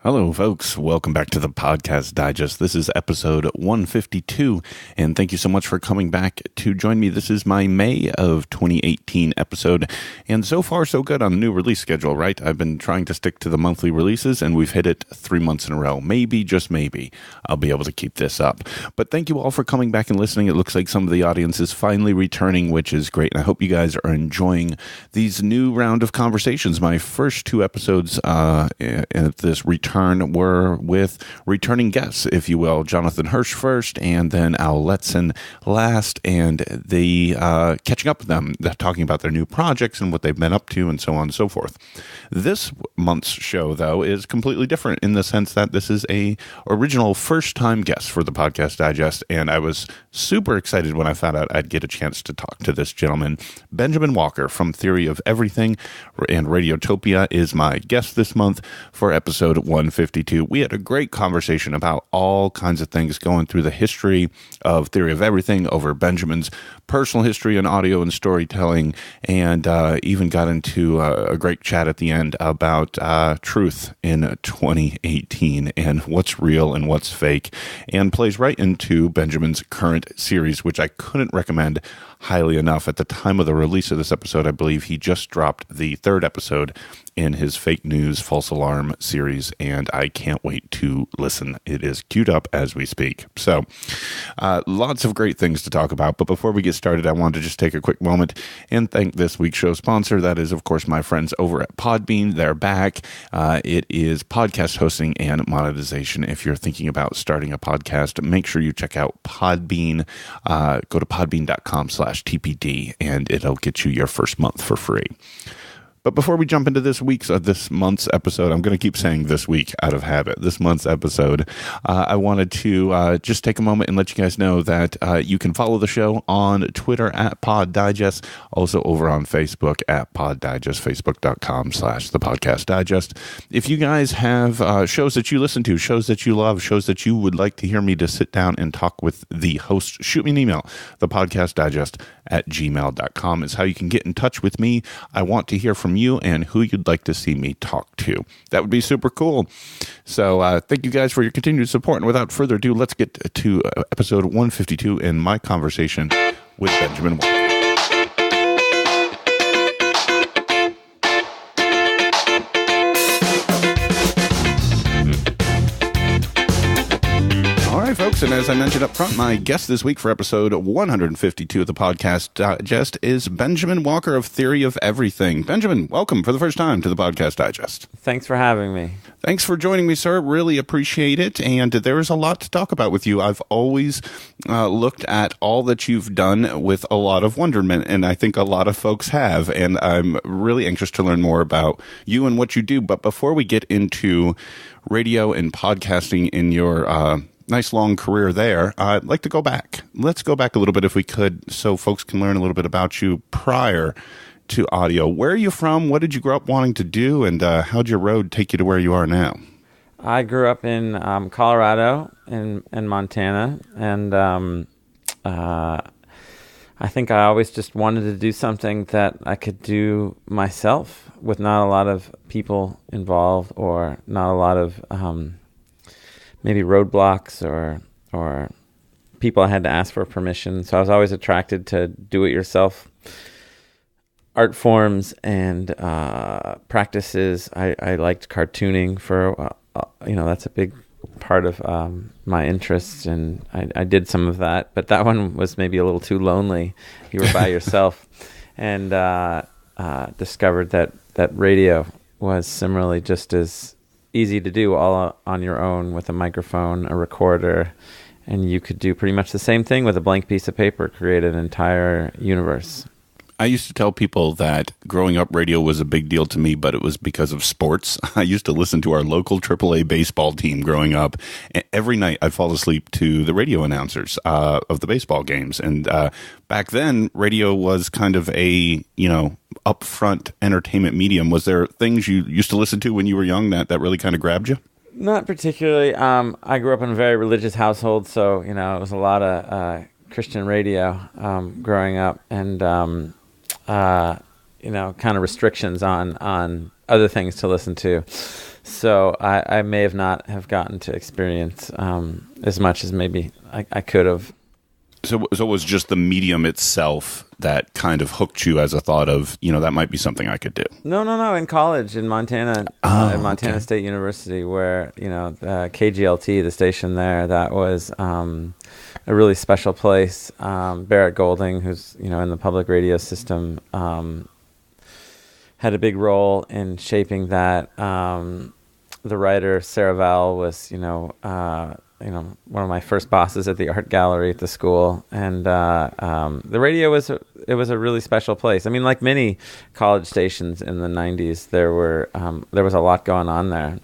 Hello, folks. Welcome back to the Podcast Digest. This is episode 152, and thank you so much for coming back to join me. This is my May of 2018 episode, and so far, so good on the new release schedule, right? I've been trying to stick to the monthly releases, and we've hit it 3 months in a row. Maybe, just maybe, I'll be able to keep this up. But thank you all for coming back and listening. It looks like some of the audience is finally returning, which is great, and I hope you guys are enjoying these new round of conversations. My first 2 episodes in this return were with returning guests, if you will. Jonathan Hirsch first, and then Al Letson last, and the catching up with them, talking about their new projects and what they've been up to, and so on and so forth. This month's show, though, is completely different in the sense that this is a original first-time guest for the Podcast Digest, and I was super excited when I found out I'd get a chance to talk to this gentleman. Benjamen Walker from Theory of Everything and Radiotopia is my guest this month for episode 152. We had a great conversation about all kinds of things, going through the history of Theory of Everything, over Benjamin's personal history in audio and storytelling, and even got into a great chat at the end about truth in 2018 and what's real and what's fake, and plays right into Benjamin's current series, which I couldn't recommend highly enough. At the time of the release of this episode, I believe he just dropped the 3rd episode in his fake news false alarm series, and I can't wait to listen. It is queued up as we speak. So lots of great things to talk about, but before we get started, I want to just take a quick moment and thank this week's show sponsor. That is, of course, my friends over at Podbean. They're back. It is podcast hosting and monetization. If you're thinking about starting a podcast, make sure you check out Podbean. Go to podbean.com/TPD, and it'll get you your first month for free. But before we jump into this month's episode, I'm going to keep saying this week out of habit, this month's episode, I wanted to just take a moment and let you guys know that you can follow the show on Twitter at Pod Digest, also over on Facebook at Pod Digest, facebook.com/The Podcast Digest. If you guys have shows that you listen to, shows that you love, shows that you would like to hear me to sit down and talk with the host, shoot me an email. thepodcastdigest@gmail.com is how you can get in touch with me. I want to hear from you and who you'd like to see me talk to. That would be super cool. So thank you guys for your continued support. And without further ado, let's get to episode 152 and my conversation with Benjamen Walker. Folks, and as I mentioned up front, my guest this week for episode 152 of the Podcast Digest is Benjamen Walker of Theory of Everything. Benjamen, welcome for the first time to the Podcast Digest. Thanks for having me. Thanks for joining me, sir. Really appreciate it. And there is a lot to talk about with you. I've always looked at all that you've done with a lot of wonderment, and I think a lot of folks have. And I'm really anxious to learn more about you and what you do. But before we get into radio and podcasting in your nice long career there, I'd like to go back. Let's go back a little bit if we could, so folks can learn a little bit about you prior to audio. Where are you from? What did you grow up wanting to do? And how'd your road take you to where you are now? I grew up in Colorado and Montana, and I think I always just wanted to do something that I could do myself with not a lot of people involved, or not a lot of maybe roadblocks or people I had to ask for permission. So I was always attracted to do-it-yourself art forms and practices. I liked cartooning for, that's a big part of my interests, and I did some of that. But that one was maybe a little too lonely. You were by yourself, and discovered that radio was similarly just as easy to do, all on your own with a microphone, a recorder, and you could do pretty much the same thing with a blank piece of paper, create an entire universe. I used to tell people that growing up, radio was a big deal to me, but it was because of sports. I used to listen to our local AAA baseball team growing up. Every night I'd fall asleep to the radio announcers of the baseball games. And back then, radio was kind of a, upfront entertainment medium. Was there things you used to listen to when you were young that really kind of grabbed you? Not particularly. I grew up in a very religious household, so, it was a lot of Christian radio growing up, and kind of restrictions on other things to listen to. So I may have not have gotten to experience as much as maybe I could have. So it was just the medium itself that kind of hooked you as a thought of, that might be something I could do. No. In college in Montana, at Montana State University, where, KGLT, the station there, that was a really special place. Barrett Golding, who's, in the public radio system, had a big role in shaping that. The writer, Sarah Vowell, was, one of my first bosses at the art gallery at the school, and the radio was a really special place. I mean, like many college stations in the '90s, there was a lot going on there,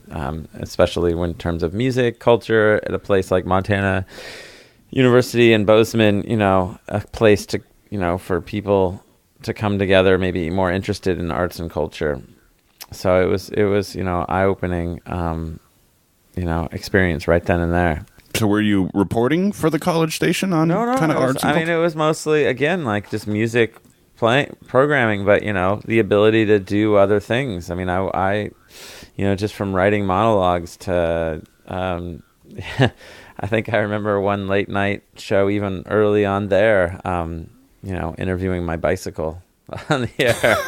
especially in terms of music, culture. At a place like Montana University in Bozeman, a place to for people to come together, maybe more interested in arts and culture. So it was eye-opening. Experience right then and there. So were you reporting for the college station on kind of arts? It was mostly, again, like just music programming, but, the ability to do other things. I mean, I just from writing monologues to, I think I remember one late night show even early on there, interviewing my bicycle on the air.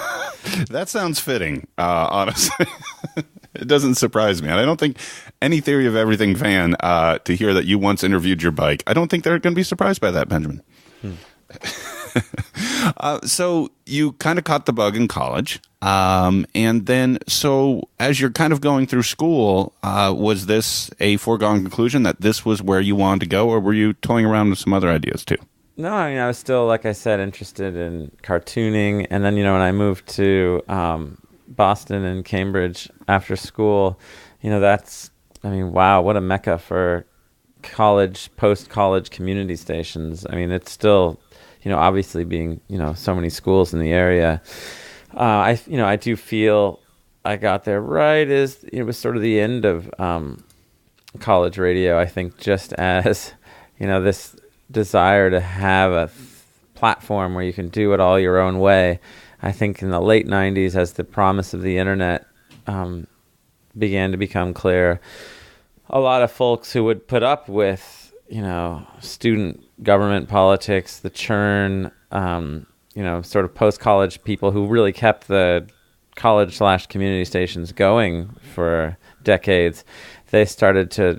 That sounds fitting, honestly. It doesn't surprise me. And I don't think any Theory of Everything fan, to hear that you once interviewed your bike, I don't think they're going to be surprised by that, Benjamin. So you kind of caught the bug in college. And then, so as you're kind of going through school, was this a foregone conclusion that this was where you wanted to go, or were you toying around with some other ideas too? No, I mean, I was still, like I said, interested in cartooning. And then, when I moved to Boston and Cambridge after school, wow, what a mecca for college, post-college community stations. I mean, it's still, obviously being, so many schools in the area. I do feel I got there right as it was sort of the end of college radio. I think just as, this desire to have a platform where you can do it all your own way. I think in the late 90s, as the promise of the internet began to become clear, a lot of folks who would put up with, student government politics, the churn, sort of post-college people who really kept the college/community stations going for decades, they started to,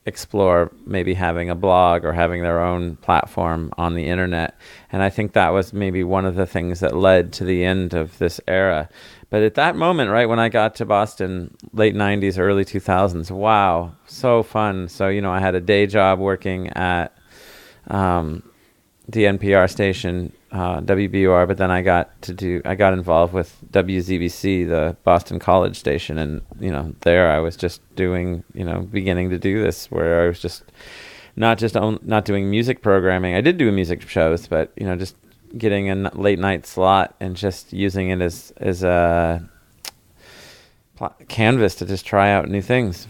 explore maybe having a blog or having their own platform on the internet. And I think that was maybe one of the things that led to the end of this era. But at that moment, right, when I got to Boston, late 90s, early 2000s, wow, so fun. So, I had a day job working at the NPR station, WBUR, but then I got involved with WZBC, the Boston College station, and there I was just doing, beginning to do this, where I was just not doing music programming. I did do music shows, but just getting a late night slot and just using it as a canvas to just try out new things.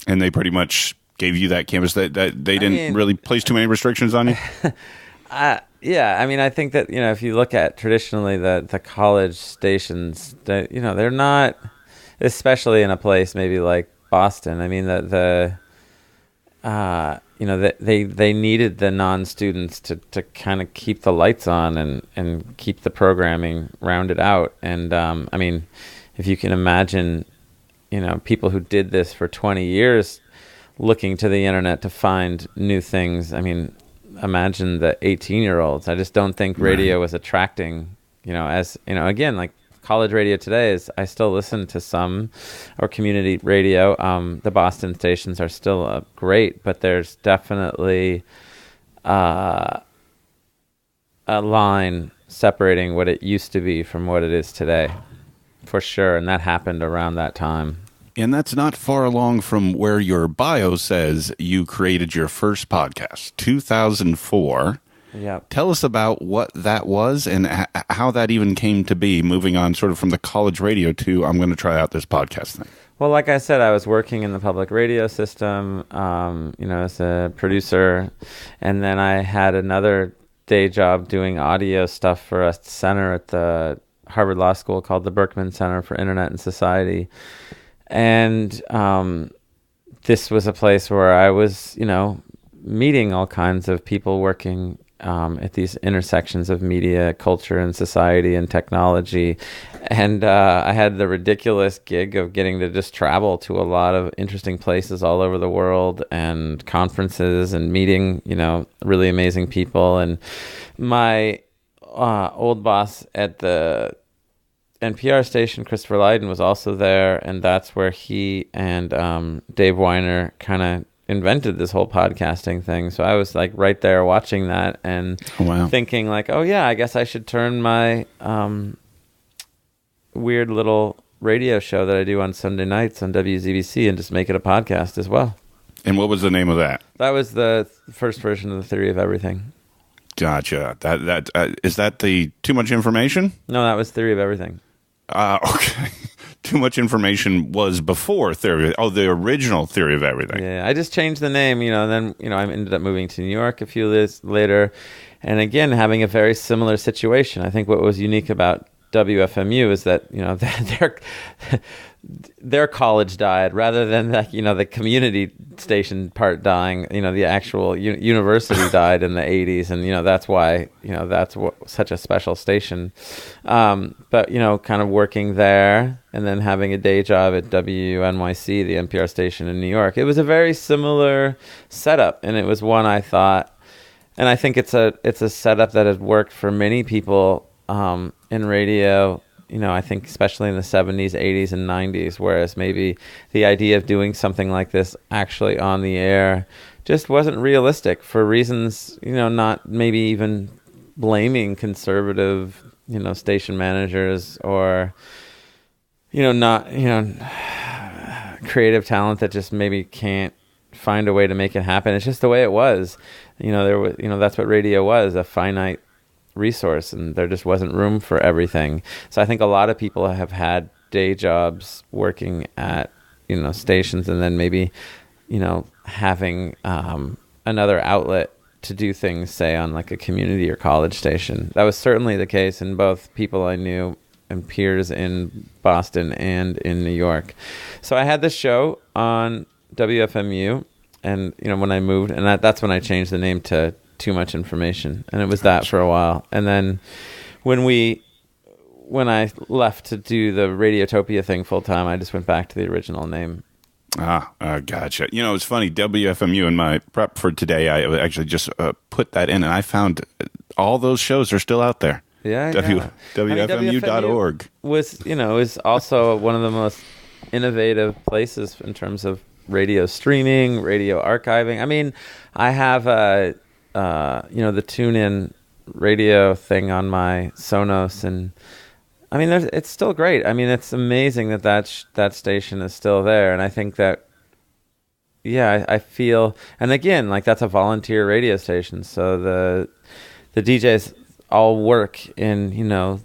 And they pretty much gave you that canvas that they didn't really place too many restrictions on you. Yeah, I mean, I think that, if you look at traditionally the college stations, they're not, especially in a place maybe like Boston. I mean, they needed the non-students to kind of keep the lights on and keep the programming rounded out. And, I mean, if you can imagine, people who did this for 20 years looking to the internet to find new things, I mean, imagine the 18-year-olds. I just don't think radio was attracting, again, like college radio today is, I still listen to some, or community radio. The Boston stations are still great, but there's definitely a line separating what it used to be from what it is today, for sure. And that happened around that time. And that's not far along from where your bio says you created your first podcast, 2004. Yeah. Tell us about what that was and how that even came to be, moving on sort of from the college radio to I'm going to try out this podcast thing. Well, like I said, I was working in the public radio system, as a producer. And then I had another day job doing audio stuff for a center at the Harvard Law School called the Berkman Center for Internet and Society. And this was a place where I was, meeting all kinds of people working at these intersections of media, culture, and society and technology. And I had the ridiculous gig of getting to just travel to a lot of interesting places all over the world and conferences and meeting, really amazing people. And my old boss at the NPR station, Christopher Lydon, was also there, and that's where he and Dave Weiner kind of invented this whole podcasting thing. So I was like right there watching that and thinking like, oh yeah, I guess I should turn my weird little radio show that I do on Sunday nights on WZBC and just make it a podcast as well. And what was the name of that? That was the first version of the Theory of Everything. Gotcha. That is that the Too Much Information? No, that was Theory of Everything. Okay. Too Much Information was before the original Theory of Everything. Yeah, I just changed the name, and then, I ended up moving to New York a few years later. And again, having a very similar situation. I think what was unique about WFMU is that, their college died rather than that, the community station part dying. The actual university died in the 80s, and that's why that's such a special station. But kind of working there and then having a day job at WNYC, the NPR station in New York, it was a very similar setup, and it was one I thought, and I think it's a setup that has worked for many people in radio. I think especially in the 70s, 80s, and 90s, whereas maybe the idea of doing something like this actually on the air just wasn't realistic for reasons, not maybe even blaming conservative, station managers or, not, creative talent that just maybe can't find a way to make it happen. It's just the way it was. There was, that's what radio was, a finite resource, and there just wasn't room for everything. So I think a lot of people have had day jobs working at stations, and then maybe having another outlet to do things, say on like a community or college station. That was certainly the case in both people I knew and peers in Boston and in New York. So I had this show on WFMU, and when I moved, and that's when I changed the name to Too Much Information, and it was that for a while. And then when I left to do the Radiotopia thing full time, I just went back to the original name. Gotcha. It's funny, WFMU, in my prep for today, I actually just put that in, and I found all those shows are still out there. Yeah. WFMU.org is also one of the most innovative places in terms of radio streaming, radio archiving. I mean, I have the tune-in radio thing on my Sonos, and I mean, it's still great. I mean, it's amazing that station is still there, and I think that, I feel, and again, like that's a volunteer radio station, so the DJs all work in,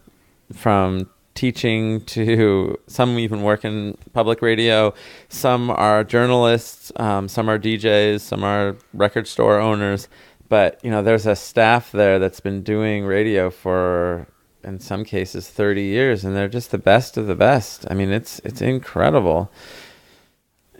from teaching to some even work in public radio. Some are journalists, some are DJs, some are record store owners. But, there's a staff there that's been doing radio for, in some cases, 30 years, and they're just the best of the best. I mean, it's incredible.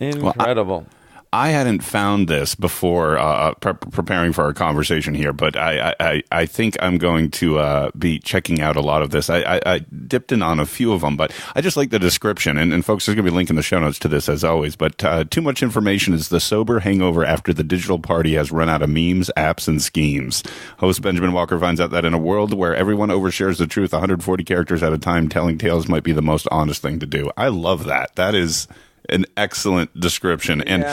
Incredible. Well, I hadn't found this before preparing for our conversation here, but I think I'm going to be checking out a lot of this. I dipped in on a few of them, but I just like the description. And folks, there's going to be a link in the show notes to this, as always. But Too Much Information is the sober hangover after the digital party has run out of memes, apps, and schemes. Host Benjamen Walker finds out that in a world where everyone overshares the truth 140 characters at a time, telling tales might be the most honest thing to do. I love that. That is an excellent description. And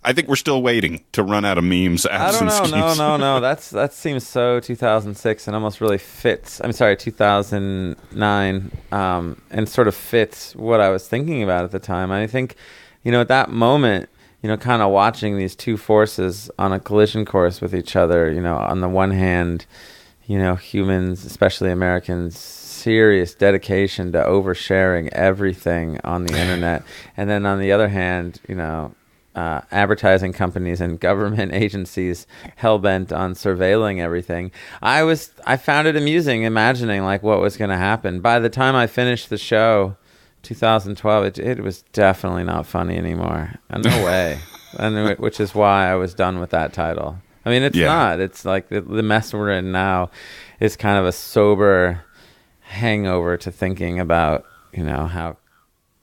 I think we're still waiting to run out of memes, apps, and schemes. No. That seems so 2006 and almost really fits. I'm sorry, 2009, and sort of fits what I was thinking about at the time. I think, at that moment, kind of watching these two forces on a collision course with each other. On the one hand, humans, especially Americans, serious dedication to oversharing everything on the internet, and then on the other hand, advertising companies and government agencies hell-bent on surveilling everything. I found it amusing imagining like what was going to happen. By the time I finished the show, 2012, it was definitely not funny anymore. No way. And which is why I was done with that title. I mean, it's not. It's like the mess we're in now is kind of a sober hangover to thinking about, how.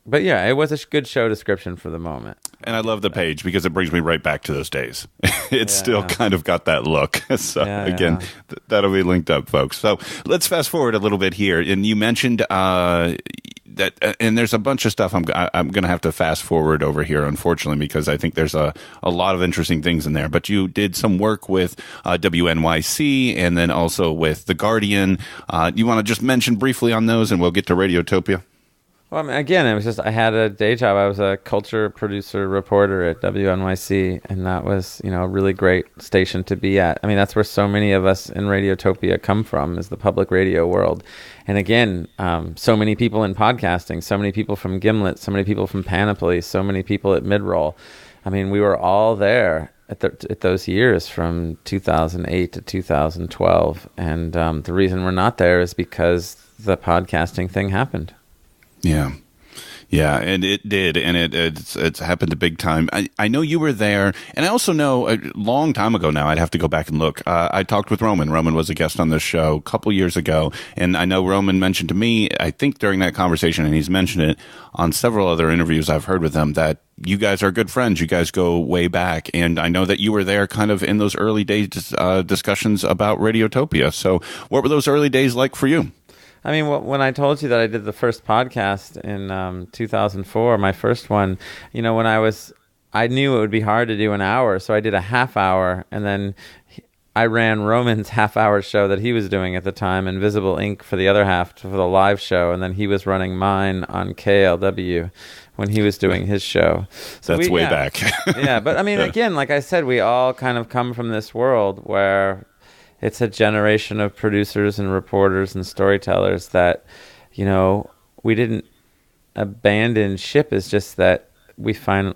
But yeah, it was a good show description for the moment. And I love the page because it brings me right back to those days. It's still kind of got that look. So again, that'll be linked up, folks. So let's fast forward a little bit here. And you mentioned that, and there's a bunch of stuff I'm going to have to fast forward over here, unfortunately, because I think there's a lot of interesting things in there. But you did some work with WNYC and then also with The Guardian. You want to just mention briefly on those, and we'll get to Radiotopia? Well, I mean, again, it was just, I had a day job. I was a culture producer reporter at WNYC, and that was, a really great station to be at. I mean, that's where so many of us in Radiotopia come from, is the public radio world. And again, so many people in podcasting, so many people from Gimlet, so many people from Panoply, so many people at Midroll. I mean, we were all there at those years from 2008 to 2012. And the reason we're not there is because the podcasting thing happened. Yeah, and it did, and it's happened a big time. I know you were there, and I also know a long time ago now, I'd have to go back and look. I talked with Roman. Roman was a guest on this show a couple years ago, and I know Roman mentioned to me, I think during that conversation, and he's mentioned it on several other interviews I've heard with him, that you guys are good friends. You guys go way back, and I know that you were there kind of in those early days discussions about Radiotopia. So what were those early days like for you? I mean, when I told you that I did the first podcast in 2004, my first one, I knew it would be hard to do an hour, so I did a half hour, and then I ran Roman's half-hour show that he was doing at the time, Invisible Ink, for the other half, for the live show, and then he was running mine on KLW when he was doing his show. So that's way back. Yeah, but I mean, again, like I said, we all kind of come from this world where it's a generation of producers and reporters and storytellers that, we didn't abandon ship. It's just that we found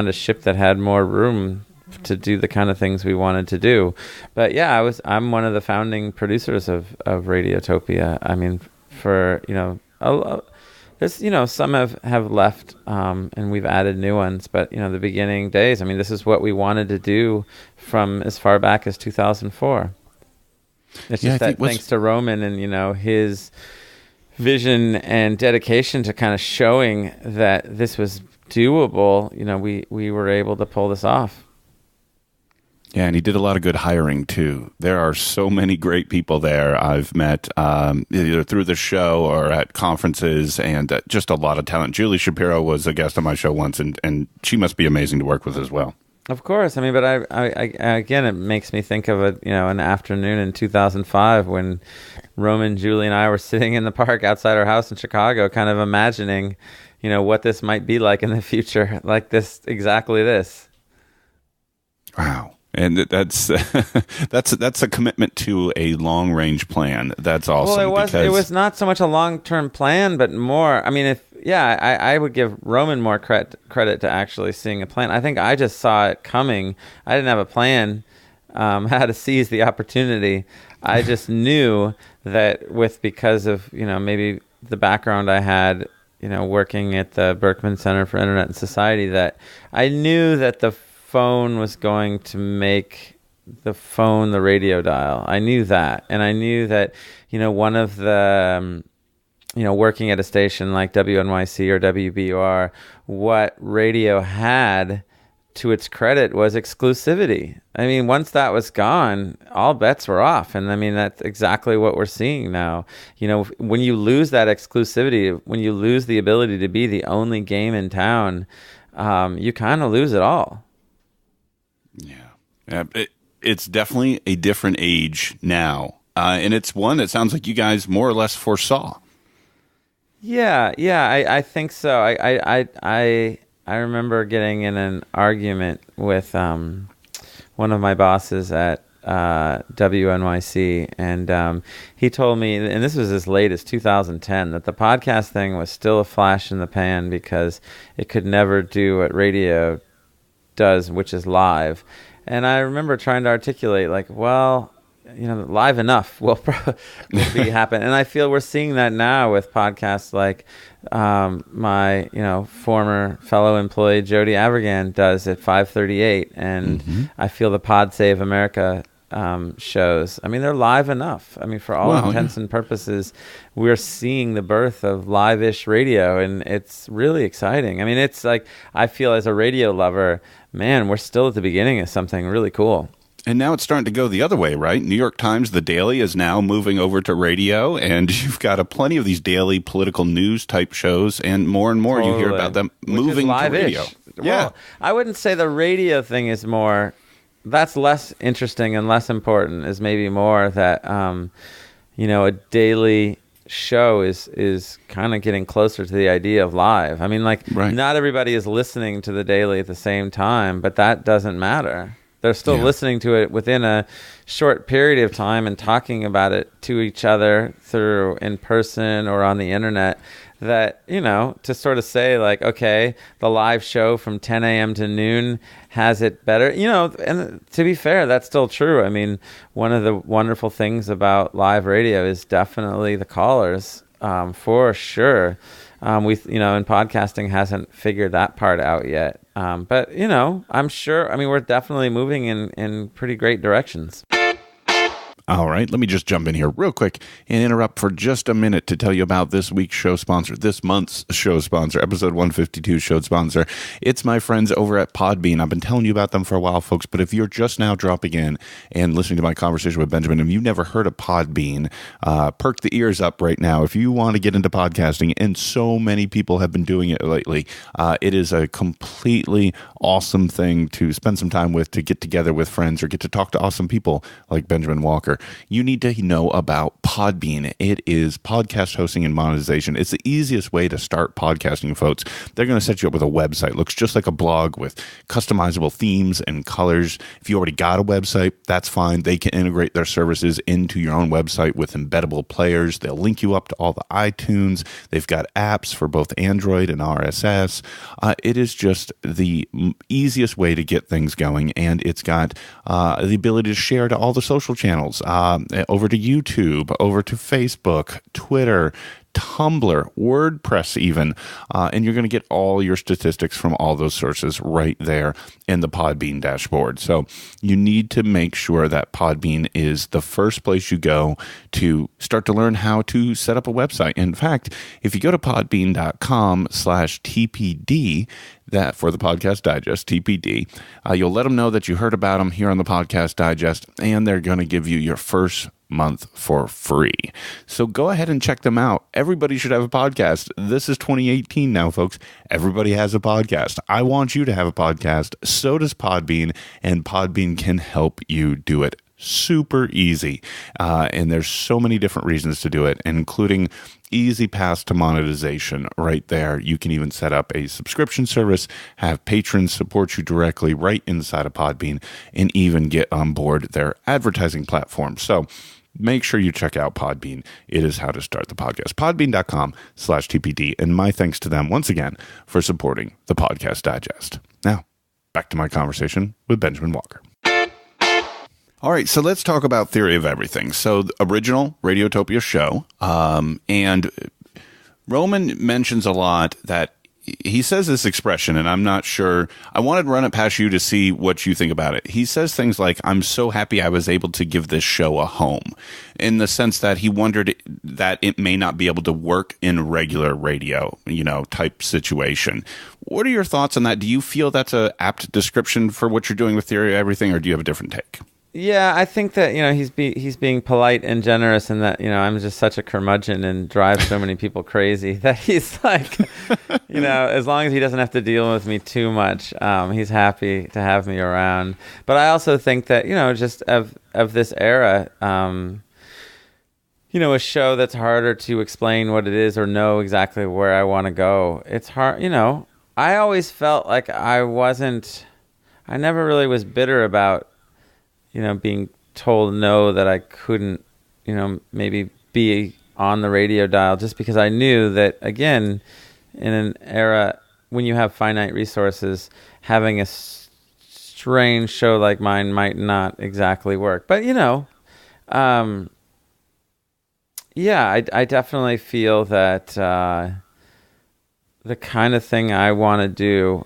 a ship that had more room to do the kind of things we wanted to do. But yeah, I'm one of the founding producers of Radiotopia. I mean, for, there's, some have left, and we've added new ones, but, the beginning days, I mean, this is what we wanted to do from as far back as 2004. It's just that thanks to Roman and, his vision and dedication to kind of showing that this was doable, we were able to pull this off. Yeah, and he did a lot of good hiring, too. There are so many great people there I've met either through the show or at conferences, and just a lot of talent. Julie Shapiro was a guest on my show once, and she must be amazing to work with as well. Of course. I mean, but I again, it makes me think of an afternoon in 2005 when Roman, Julie, and I were sitting in the park outside our house in Chicago, kind of imagining, what this might be like in the future, like exactly this. Wow. And that's a commitment to a long range plan. That's awesome. Well, it was not so much a long term plan, but more. I mean, I would give Roman more credit to actually seeing a plan. I think I just saw it coming. I didn't have a plan how to seize the opportunity. I just knew that because of maybe the background I had, working at the Berkman Center for Internet and Society, that I knew that the phone was going to make the phone the radio dial. I knew that. And I knew that, one of the, working at a station like WNYC or WBUR, what radio had to its credit was exclusivity. I mean, once that was gone, all bets were off. And I mean, that's exactly what we're seeing now. When you lose that exclusivity, when you lose the ability to be the only game in town, you kind of lose it all. Yeah. It's definitely a different age now. And it's one that sounds like you guys more or less foresaw. Yeah, I think so. I remember getting in an argument with one of my bosses at WNYC, and he told me, and this was as late as 2010, that the podcast thing was still a flash in the pan because it could never do what radio does, which is live. And I remember trying to articulate, live enough will be happen. And I feel we're seeing that now with podcasts like my former fellow employee Jody Avirgan does at 538, and I feel the Pod Save America shows. I mean, they're live enough. I mean, for all intents and purposes, we're seeing the birth of live-ish radio, and it's really exciting. I mean, it's like, I feel as a radio lover, man, we're still at the beginning of something really cool. And now it's starting to go the other way, right? New York Times, The Daily, is now moving over to radio, and you've got plenty of these daily political news type shows, and more you hear about them moving to radio. Well, I wouldn't say the radio thing is more, that's less interesting and less important, is maybe more that, a daily show is kind of getting closer to the idea of live. I mean, not everybody is listening to the Daily at the same time, but that doesn't matter. They're still listening to it within a short period of time and talking about it to each other through in person or on the internet. That, to sort of say like, okay, the live show from 10 a.m. to noon has it better, and to be fair, that's still true. I mean, one of the wonderful things about live radio is definitely the callers, for sure. And podcasting hasn't figured that part out yet. But, I'm sure, we're definitely moving in pretty great directions. All right, let me just jump in here real quick and interrupt for just a minute to tell you about this week's show sponsor, this month's show sponsor, episode 152 show sponsor. It's my friends over at Podbean. I've been telling you about them for a while, folks, but if you're just now dropping in and listening to my conversation with Benjamin and you've never heard of Podbean, perk the ears up right now. If you want to get into podcasting, and so many people have been doing it lately, it is a completely awesome thing to spend some time with, to get together with friends or get to talk to awesome people like Benjamen Walker. You need to know about Podbean. It is podcast hosting and monetization. It's the easiest way to start podcasting, folks. They're going to set you up with a website. Looks just like a blog with customizable themes and colors. If you already got a website, that's fine. They can integrate their services into your own website with embeddable players. They'll link you up to all the iTunes. They've got apps for both Android and RSS. It is just the easiest way to get things going, and it's got the ability to share to all the social channels. Over to YouTube, over to Facebook, Twitter, Tumblr, WordPress even, and you're going to get all your statistics from all those sources right there in the Podbean dashboard. So you need to make sure that Podbean is the first place you go to start to learn how to set up a website. In fact, if you go to podbean.com/TPD, that for the Podcast Digest, TPD, you'll let them know that you heard about them here on the Podcast Digest, and they're going to give you your first month for free. So go ahead and check them out. Everybody should have a podcast. This is 2018 now, folks. Everybody has a podcast. I want you to have a podcast. So does Podbean, and Podbean can help you do it. Super easy. And there's so many different reasons to do it, including easy path to monetization right there. You can even set up a subscription service, have patrons support you directly right inside of Podbean, and even get on board their advertising platform. So make sure you check out Podbean. It is how to start the podcast. Podbean.com/TPD. And my thanks to them once again for supporting the Podcast Digest. Now, back to my conversation with Benjamen Walker. All right, so let's talk about Theory of Everything. So the original Radiotopia show, and Roman mentions a lot that he says this expression, and I'm not sure. I wanted to run it past you to see what you think about it. He says things like, I'm so happy I was able to give this show a home, in the sense that he wondered that it may not be able to work in regular radio, type situation. What are your thoughts on that? Do you feel that's an apt description for what you're doing with Theory of Everything, or do you have a different take? Yeah, I think that he's being polite and generous, and that I'm just such a curmudgeon and drive so many people crazy that he's like, as long as he doesn't have to deal with me too much, he's happy to have me around. But I also think that just of this era, a show that's harder to explain what it is or know exactly where I want to go. It's hard. I always felt like I never really was bitter about being told no, that I couldn't, maybe be on the radio dial, just because I knew that, again, in an era when you have finite resources, having a strange show like mine might not exactly work. But, Yeah, I definitely feel that the kind of thing I want to do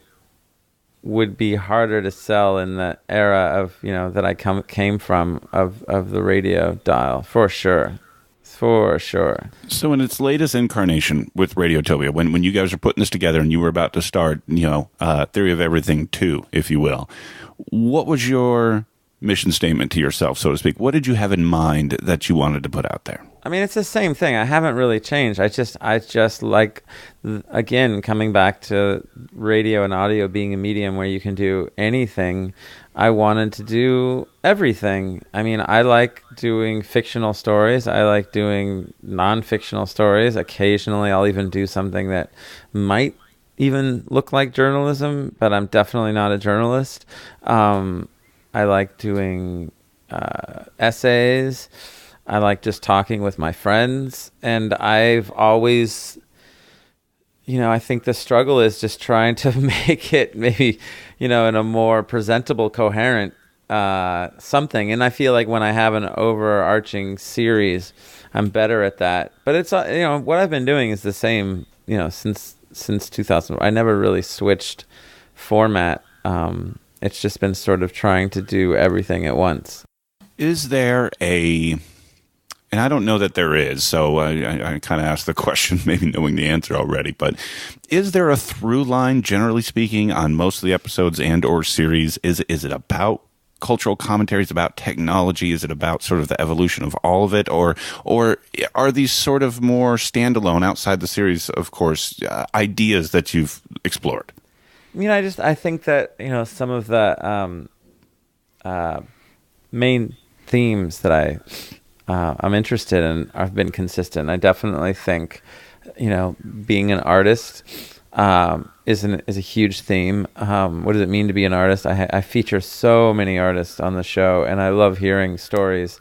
would be harder to sell in the era of, that I came from, of the radio dial, for sure. For sure. So in its latest incarnation with Radiotopia, when you guys are putting this together and you were about to start, Theory of Everything 2, if you will, what was your mission statement to yourself, so to speak? What did you have in mind that you wanted to put out there? I mean, it's the same thing. I haven't really changed. I just like, again, coming back to radio and audio being a medium where you can do anything. I wanted to do everything. I mean, I like doing fictional stories. I like doing non-fictional stories. Occasionally, I'll even do something that might even look like journalism, but I'm definitely not a journalist. I like doing essays. I like just talking with my friends. And I've always, I think the struggle is just trying to make it maybe, in a more presentable, coherent something. And I feel like when I have an overarching series, I'm better at that. But it's, what I've been doing is the same, since 2000. I never really switched format. It's just been sort of trying to do everything at once. Is there and I don't know that there is, so I kind of asked the question maybe knowing the answer already, but is there a through line, generally speaking, on most of the episodes and or series? Is it about cultural commentaries, about technology? Is it about sort of the evolution of all of it? Or are these sort of more standalone, outside the series, of course, ideas that you've explored? I mean, I think that, some of the main themes that I'm interested in have been consistent. I definitely think, being an artist is a huge theme. What does it mean to be an artist? I feature so many artists on the show, and I love hearing stories,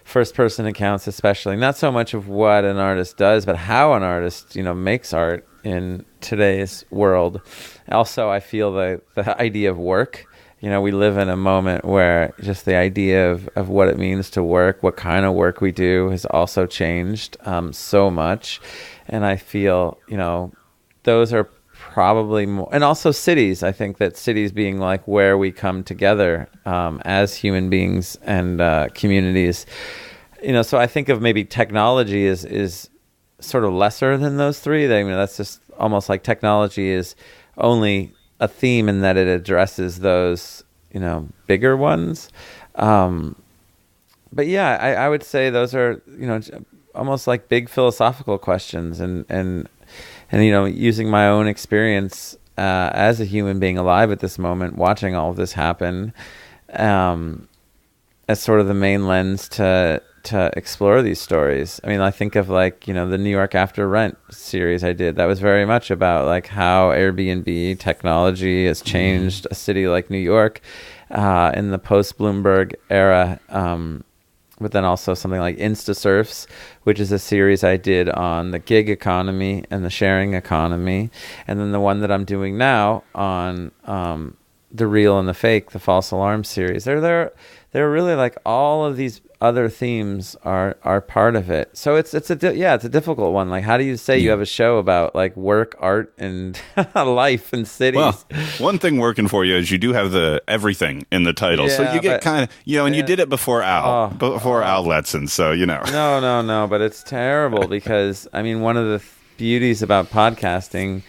first-person accounts especially. Not so much of what an artist does, but how an artist, makes art in today's world. Also, I feel the idea of work. We live in a moment where just the idea of what it means to work, what kind of work we do, has also changed so much. And I feel, those are probably more, and also cities. I think that cities being like where we come together as human beings and communities. So I think of maybe technology is sort of lesser than those three. That's just almost like technology is only a theme in that it addresses those, bigger ones. But yeah, I would say those are, almost like big philosophical questions, and using my own experience as a human being alive at this moment, watching all of this happen, as sort of the main lens to explore these stories. I mean, I think of the New York After Rent series I did. That was very much about how Airbnb technology has changed a city like New York in the post-Bloomberg era. But then also something like InstaSurfs, which is a series I did on the gig economy and the sharing economy. And then the one that I'm doing now on the real and the fake, the false alarm series. They're really all of these other themes are part of it. So it's a difficult one. How do you say you have a show about work, art, and life in cities? Well, one thing working for you is you do have the everything in the title, so you get kind of and you did it before Al Letson, so No, but it's terrible because one of the beauties about podcasting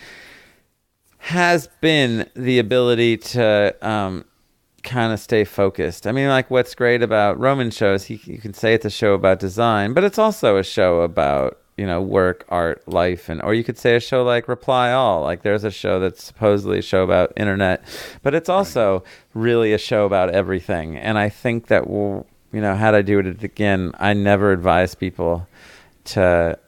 has been the ability to kind of stay focused. What's great about Roman shows, you can say it's a show about design, but it's also a show about work, art, life, or you could say a show like Reply All. There's a show that's supposedly a show about internet, but it's also really a show about everything. And I think that had I do it again, I never advise people to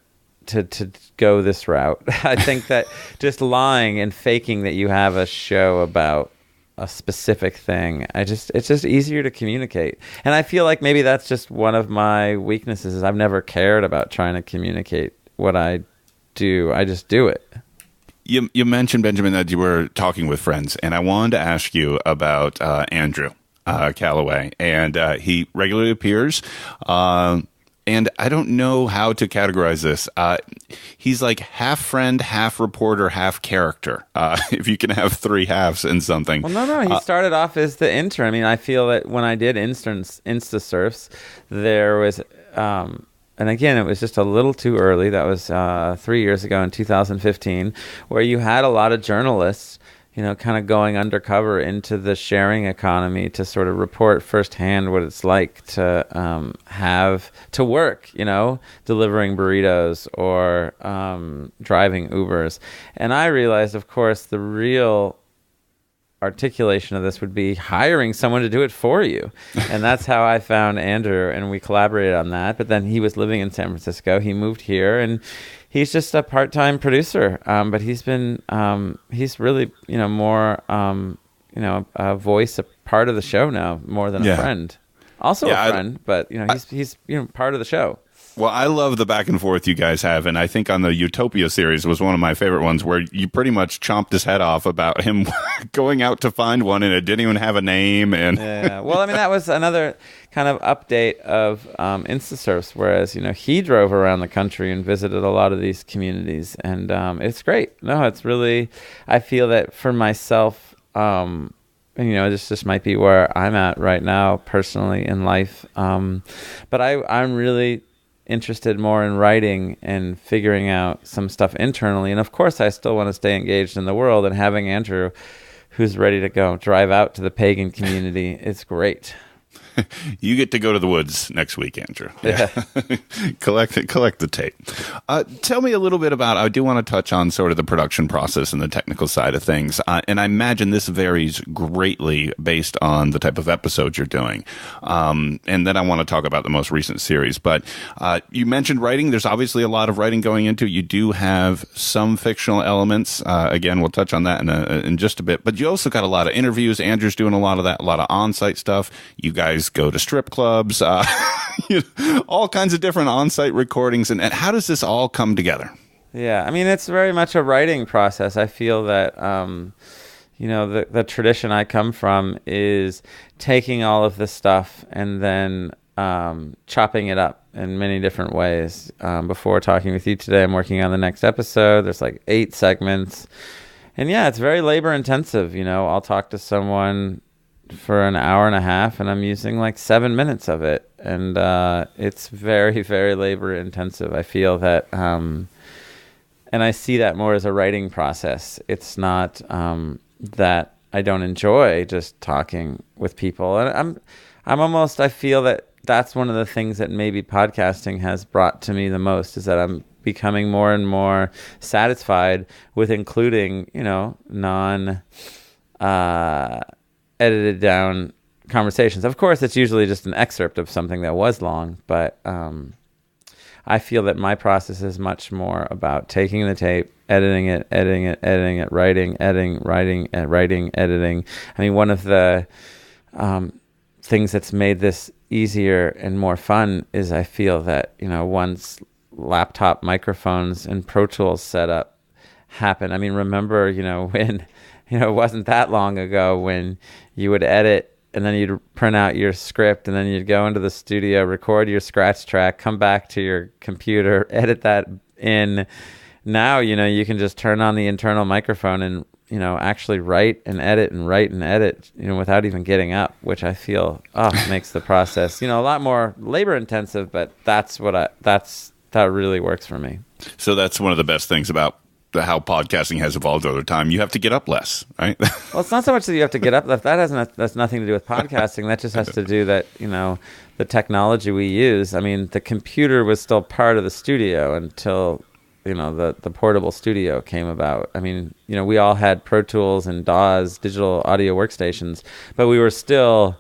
go this route. I think that just lying and faking that you have a show about a specific thing, it's just easier to communicate. And I feel like maybe that's just one of my weaknesses, is I've never cared about trying to communicate what I do. I just do it. You mentioned, Benjamin, that you were talking with friends, and I wanted to ask you about Andrew. Calloway, and he regularly appears. And I don't know how to categorize this. He's like half friend, half reporter, half character. If you can have three halves in something. Well, no. He started off as the intern. I mean, I feel that when I did InstaSurfs, there was, and again, it was just a little too early. That was 3 years ago in 2015, where you had a lot of journalists, kind of going undercover into the sharing economy to sort of report firsthand what it's like to have to work, delivering burritos or driving Ubers. And I realized, of course, the real articulation of this would be hiring someone to do it for you. And that's how I found Andrew, and we collaborated on that. But then he was living in San Francisco. He moved here, and he's just a part-time producer, but he's really, more, a voice, a part of the show now, more than a friend. Also a friend, but he's part of the show. Well, I love the back and forth you guys have, and I think on the Utopia series was one of my favorite ones where you pretty much chomped his head off about him going out to find one, and it didn't even have a name. And yeah, well, I mean, that was another kind of update of InstaSurfs, whereas he drove around the country and visited a lot of these communities, and it's great. No, it's really, I feel that for myself, this just might be where I'm at right now personally in life, but I'm really interested more in writing and figuring out some stuff internally. And of course, I still want to stay engaged in the world, and having Andrew, who's ready to go drive out to the pagan community, it's great. You get to go to the woods next week, Andrew. Yeah. collect the tape. Tell me a little bit about, I do want to touch on sort of the production process and the technical side of things. And I imagine this varies greatly based on the type of episode you're doing. And then I want to talk about the most recent series. But you mentioned writing. There's obviously a lot of writing going into it. You do have some fictional elements. Again, we'll touch on that in just a bit. But you also got a lot of interviews. Andrew's doing a lot of that, a lot of on-site stuff. You guys go to strip clubs, all kinds of different on-site recordings. And how does this all come together? Yeah, I mean, it's very much a writing process. I feel that, the tradition I come from is taking all of this stuff and then chopping it up in many different ways. Before talking with you today, I'm working on the next episode. There's like 8 segments. And yeah, it's very labor intensive. I'll talk to someone for an hour and a half, and I'm using like 7 minutes of it, and it's very, very labor intensive. I feel that, and I see that more as a writing process. It's not that I don't enjoy just talking with people, and I feel that that's one of the things that maybe podcasting has brought to me the most, is that I'm becoming more and more satisfied with including, non edited down conversations. Of course, it's usually just an excerpt of something that was long, but I feel that my process is much more about taking the tape, editing it, writing, editing. I mean, one of the things that's made this easier and more fun is I feel that, once laptop microphones and Pro Tools setup happen. I mean, remember, when it wasn't that long ago when you would edit and then you'd print out your script and then you'd go into the studio, record your scratch track, come back to your computer, edit that in. Now, you can just turn on the internal microphone and, actually write and edit, without even getting up, which I feel makes the process, a lot more labor intensive, but that really works for me. So that's one of the best things about how podcasting has evolved over time. You have to get up less, right? Well, it's not so much that you have to get up. That's nothing to do with podcasting. That just has to do that, the technology we use. I mean, the computer was still part of the studio until, the portable studio came about. I mean, we all had Pro Tools and DAWs, digital audio workstations, but we were still,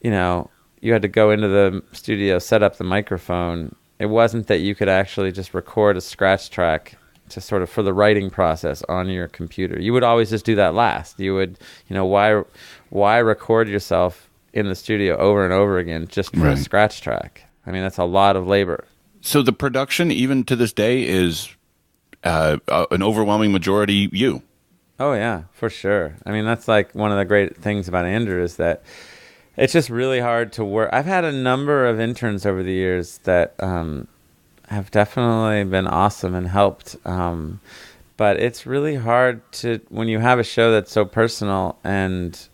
you had to go into the studio, set up the microphone. It wasn't that you could actually just record a scratch track to sort of for the writing process on your computer. You would always just do that last. You would, why record yourself in the studio over and over again just for a scratch track? I mean, that's a lot of labor. So the production, even to this day, is an overwhelming majority you. Oh yeah, for sure. I mean, that's like one of the great things about Andrew is that it's just really hard to work. I've had a number of interns over the years that have definitely been awesome and helped. But it's really hard to, when you have a show that's so personal and,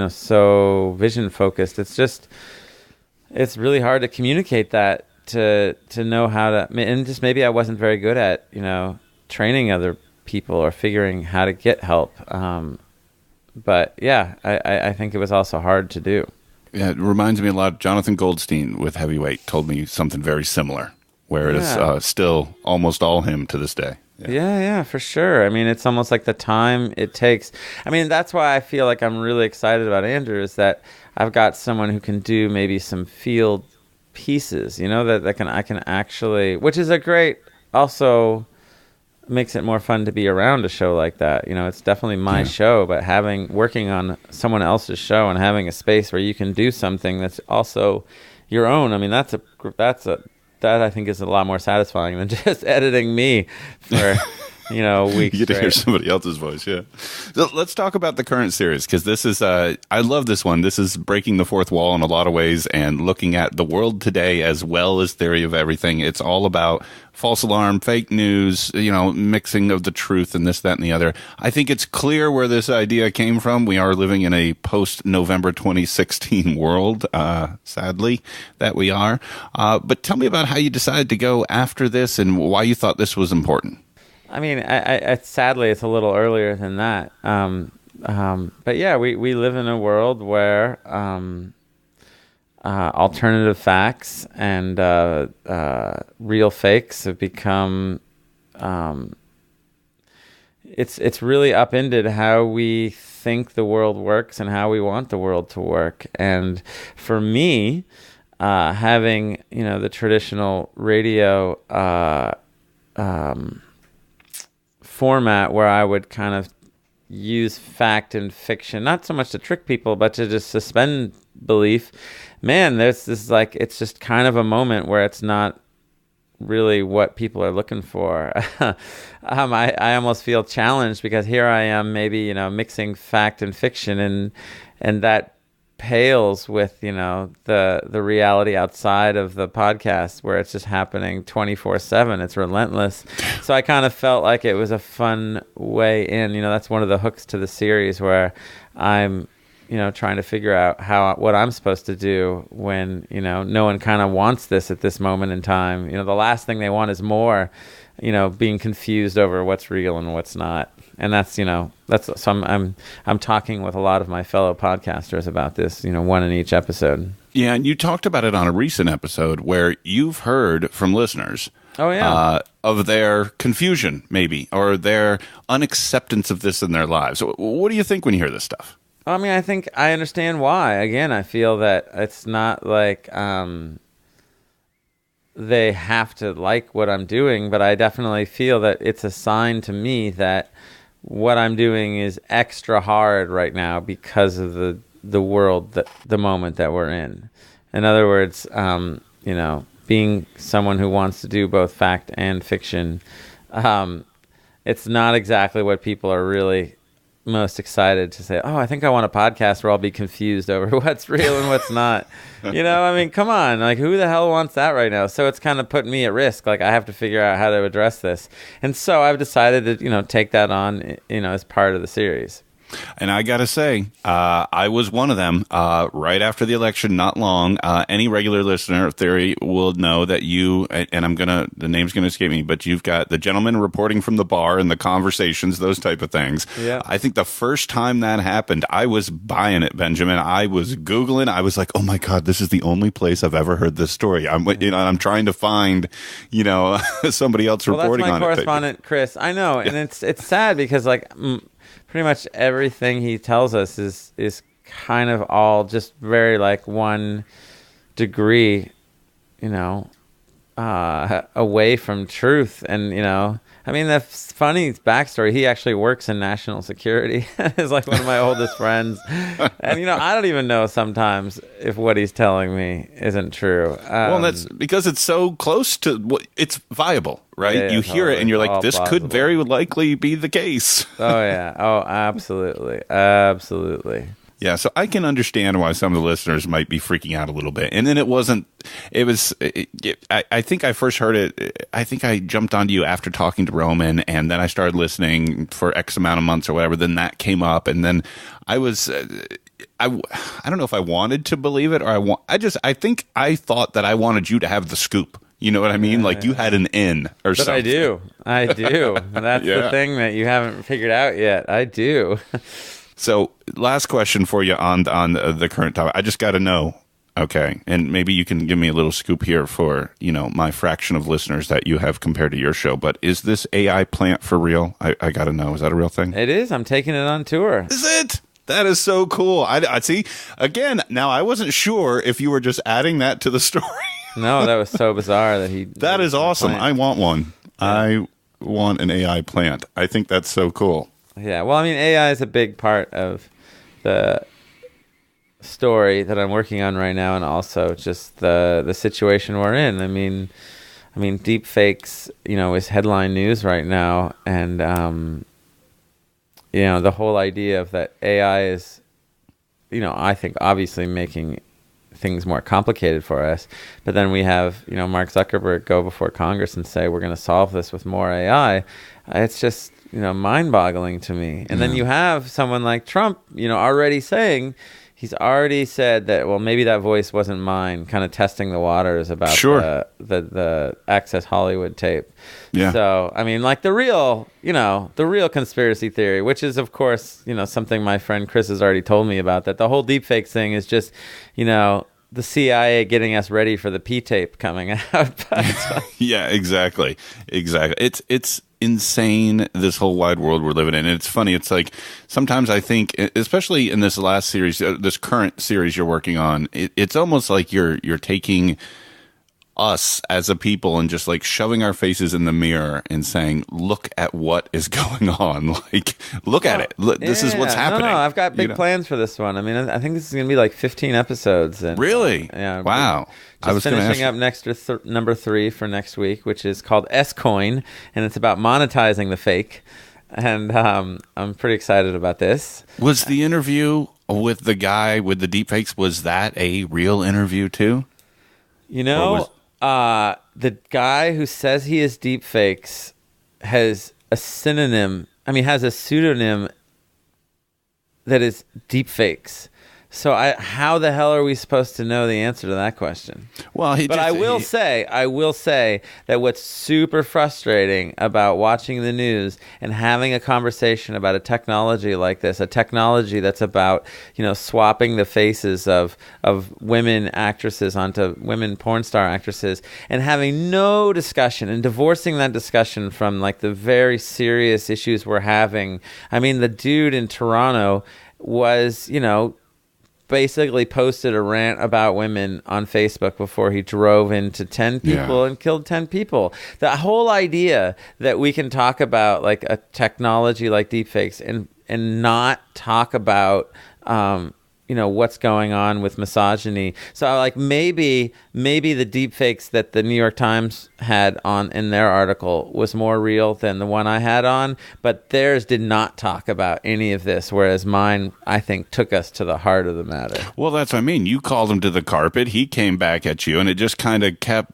so vision focused, it's really hard to communicate that to know how to, and just maybe I wasn't very good at, training other people or figuring how to get help. But yeah, I think it was also hard to do. Yeah, it reminds me a lot. Jonathan Goldstein with Heavyweight told me something very similar, where it is still almost all him to this day. Yeah, for sure. I mean, it's almost like the time it takes. I mean, that's why I feel like I'm really excited about Andrew, is that I've got someone who can do maybe some field pieces, that I can actually, which is a great, also makes it more fun to be around a show like that. It's definitely my show, but working on someone else's show and having a space where you can do something that's also your own. I mean, that I think is a lot more satisfying than just editing me for weeks. You get to hear somebody else's voice. Yeah. So let's talk about the current series, because this is I love this one. This is breaking the fourth wall in a lot of ways and looking at the world today as well as Theory of Everything. It's all about false alarm, fake news, mixing of the truth and this, that, and the other. I think it's clear where this idea came from. We are living in a post-November 2016 world, sadly, that we are. But tell me about how you decided to go after this and why you thought this was important. I mean, I sadly, it's a little earlier than that. But yeah, we live in a world where alternative facts and real fakes have become. It's really upended how we think the world works and how we want the world to work. And for me, having the traditional radio format where I would kind of use fact and fiction, not so much to trick people, but to just suspend belief. Man, there's this it's just kind of a moment where it's not really what people are looking for. I almost feel challenged because here I am maybe, mixing fact and fiction and that pales with the reality outside of the podcast where it's just happening 24/7. It's relentless. So I kind of felt like it was a fun way in. That's one of the hooks to the series where I'm trying to figure out what I'm supposed to do when no one kind of wants this at this moment in time. The last thing they want is more being confused over what's real and what's not. And that's so I'm talking with a lot of my fellow podcasters about this, one in each episode. Yeah, and you talked about it on a recent episode where you've heard from listeners of their confusion, maybe, or their unacceptance of this in their lives. What do you think when you hear this stuff? I mean, I think I understand why. Again, I feel that it's not like they have to like what I'm doing, but I definitely feel that it's a sign to me that what I'm doing is extra hard right now because of the world, the moment that we're in. In other words, being someone who wants to do both fact and fiction, it's not exactly what people are really most excited to say. Oh, I think I want a podcast where I'll be confused over what's real and what's not. I mean, come on, who the hell wants that right now? So it's kind of putting me at risk. I have to figure out how to address this. And so I've decided to, take that on, as part of the series. And I got to say, I was one of them right after the election, not long. Any regular listener of Theory will know that you, and the name's going to escape me, but you've got the gentleman reporting from the bar and the conversations, those type of things. Yeah. I think the first time that happened, I was buying it, Benjamin. I was Googling. I was like, oh my God, this is the only place I've ever heard this story. I'm trying to find, somebody else reporting on it. That's my correspondent, Chris. I know. And it's sad because pretty much everything he tells us is kind of all just very 1 degree, away from truth. And, I mean, the funny backstory, he actually works in national security. He's like one of my oldest friends. And, I don't even know sometimes if what he's telling me isn't true. Well, that's because it's so close to what it's viable, right? Yeah, you hear it and you're like, this plausible. could very likely be the case. Oh, yeah. Oh, absolutely. Absolutely. Yeah, so I can understand why some of the listeners might be freaking out a little bit. And then I think I first heard it, I think I jumped onto you after talking to Roman, and then I started listening for X amount of months or whatever. Then that came up, and then I was, I don't know if I wanted to believe it, or I think I thought that I wanted you to have the scoop. You know what I mean? Like you had an in or but something. I do. That's the thing that you haven't figured out yet. I do. So, last question for you on the current topic. I just got to know, okay, and maybe you can give me a little scoop here for, my fraction of listeners that you have compared to your show, but is this AI plant for real? I got to know. Is that a real thing? It is. I'm taking it on tour. Is it? That is so cool. I see. Again, now I wasn't sure if you were just adding that to the story. No, that was so bizarre that he... That is awesome. I want one. Yeah. I want an AI plant. I think that's so cool. Yeah, well, I mean, AI is a big part of the story that I'm working on right now, and also just the situation we're in. I mean, deep fakes, is headline news right now, and the whole idea of that AI is, I think obviously making things more complicated for us, but then we have Mark Zuckerberg go before Congress and say we're going to solve this with more AI. It's just mind-boggling to me. And then you have someone like Trump, already saying, he's already said that, well, maybe that voice wasn't mine, kind of testing the waters about the Access Hollywood tape. Yeah. So, I mean, like the real conspiracy theory, which is, of course, something my friend Chris has already told me about, that the whole deepfakes thing is just, the CIA getting us ready for the P-tape coming out. Yeah, exactly. It's insane, this whole wide world we're living in. And it's funny, it's like sometimes I think, especially in this last series, this current series you're working on, it's almost like you're taking us as a people and just like shoving our faces in the mirror and saying, look at what is going on. Like, look at it. This is what's happening. No, I've got big plans for this one. I mean, I think this is going to be like 15 episodes. And, really? Yeah. Wow. I was finishing up number 3 for next week, which is called S-Coin, and it's about monetizing the fake. And I'm pretty excited about this. Was the interview with the guy with the deepfakes, was that a real interview too? The guy who says he is deepfakes has a synonym. Has a pseudonym that is deepfakes. So how the hell are we supposed to know the answer to that question? Well, I will say that what's super frustrating about watching the news and having a conversation about a technology like this, a technology that's about, swapping the faces of women actresses onto women porn star actresses, and having no discussion and divorcing that discussion from like the very serious issues we're having. I mean, the dude in Toronto was, basically posted a rant about women on Facebook before he drove into 10 people and killed 10 people. The whole idea that we can talk about like a technology like deepfakes and not talk about what's going on with misogyny. So like maybe the deepfakes that the New York Times had on in their article was more real than the one I had on, but theirs did not talk about any of this, whereas mine, I think, took us to the heart of the matter. Well, that's what I mean. You called him to the carpet, he came back at you, and it just kind of kept,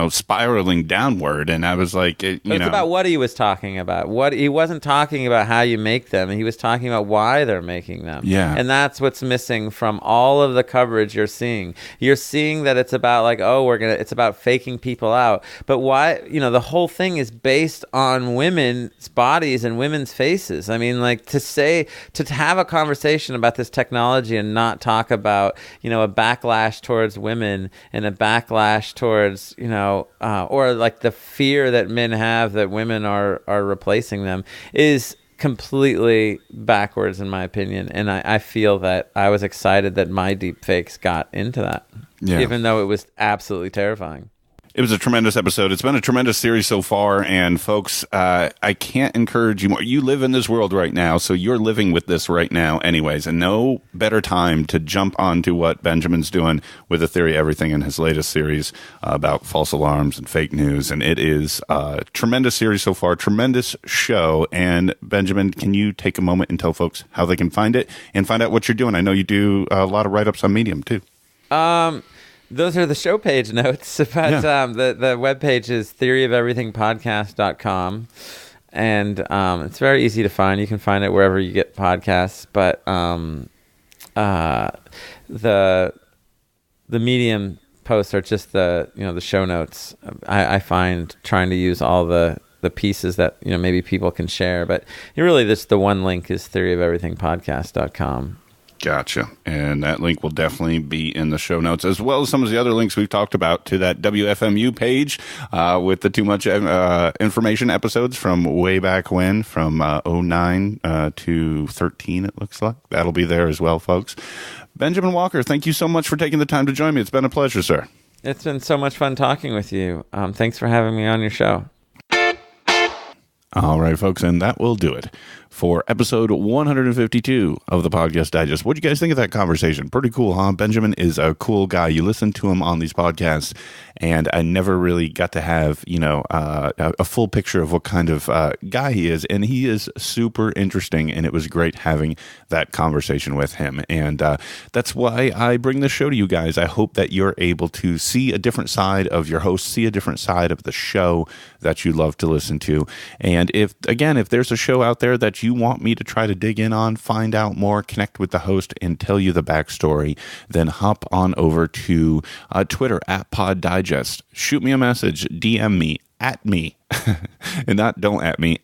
spiraling downward, and I was like, it's about what he was talking about. What he wasn't talking about how you make them, he was talking about why they're making them. Yeah. And that's what's missing from all of the coverage you're seeing. You're seeing that it's about like, it's about faking people out. But why, the whole thing is based on women's bodies and women's faces. I mean, like to have a conversation about this technology and not talk about, a backlash towards women and a backlash towards, or like the fear that men have that women are replacing them is completely backwards in my opinion. And I feel that I was excited that my deepfakes got into that, even though it was absolutely terrifying. It was a tremendous episode. It's been a tremendous series so far. And folks, I can't encourage you more. You live in this world right now, so you're living with this right now anyways. And no better time to jump onto what Benjamin's doing with The Theory of Everything in his latest series about false alarms and fake news. And it is a tremendous series so far, tremendous show. And Benjamin, can you take a moment and tell folks how they can find it and find out what you're doing? I know you do a lot of write-ups on Medium, too. Those are the show page notes, but the webpage is theoryofeverythingpodcast.com, and it's very easy to find. You can find it wherever you get podcasts, but the Medium posts are just the show notes. I find trying to use all the pieces that maybe people can share, but really just the one link is theoryofeverythingpodcast.com. Gotcha. And that link will definitely be in the show notes, as well as some of the other links we've talked about to that WFMU page with the Too Much Information episodes from way back when, from 09 to 13, it looks like. That'll be there as well, folks. Benjamen Walker, thank you so much for taking the time to join me. It's been a pleasure, sir. It's been so much fun talking with you. Thanks for having me on your show. All right, folks, and that will do it for episode 152 of the Podcast Digest. What do you guys think of that conversation? Pretty cool, huh? Benjamin is a cool guy. You listen to him on these podcasts, and I never really got to have, a full picture of what kind of guy he is, and he is super interesting, and it was great having that conversation with him, and that's why I bring this show to you guys. I hope that you're able to see a different side of your host, see a different side of the show that you love to listen to, and if there's a show out there that you want me to try to dig in on, find out more, connect with the host, and tell you the backstory, then hop on over to Twitter at Pod Digest. Shoot me a message, DM me, at me, and not don't at me,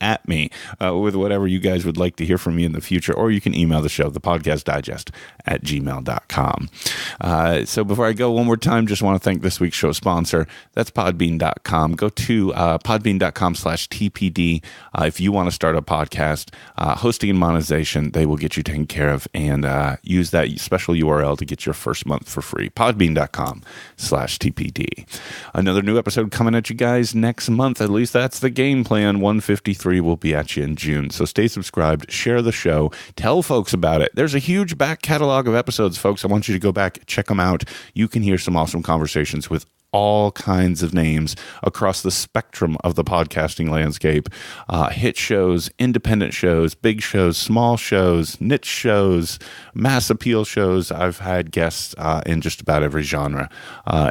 with whatever you guys would like to hear from me in the future, or you can email the show, thepodcastdigest@gmail.com. So before I go, one more time, just want to thank this week's show sponsor. That's podbean.com. Go to podbean.com/TPD if you want to start a podcast. Hosting and monetization, they will get you taken care of, and use that special URL to get your first month for free. Podbean.com/TPD. Another new episode coming at you guys next month. At least that's the game plan. 153 will be at you in June. So stay subscribed, share the show, tell folks about it. There's a huge back catalog of episodes, folks. I want you to go back, check them out. You can hear some awesome conversations with all kinds of names across the spectrum of the podcasting landscape. Hit shows, independent shows, big shows, small shows, niche shows, mass appeal shows. I've had guests in just about every genre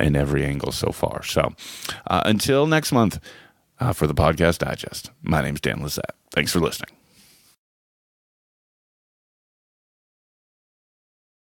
in every angle so far. So until next month, for the Podcast Digest, my name's Dan Lizette. Thanks for listening.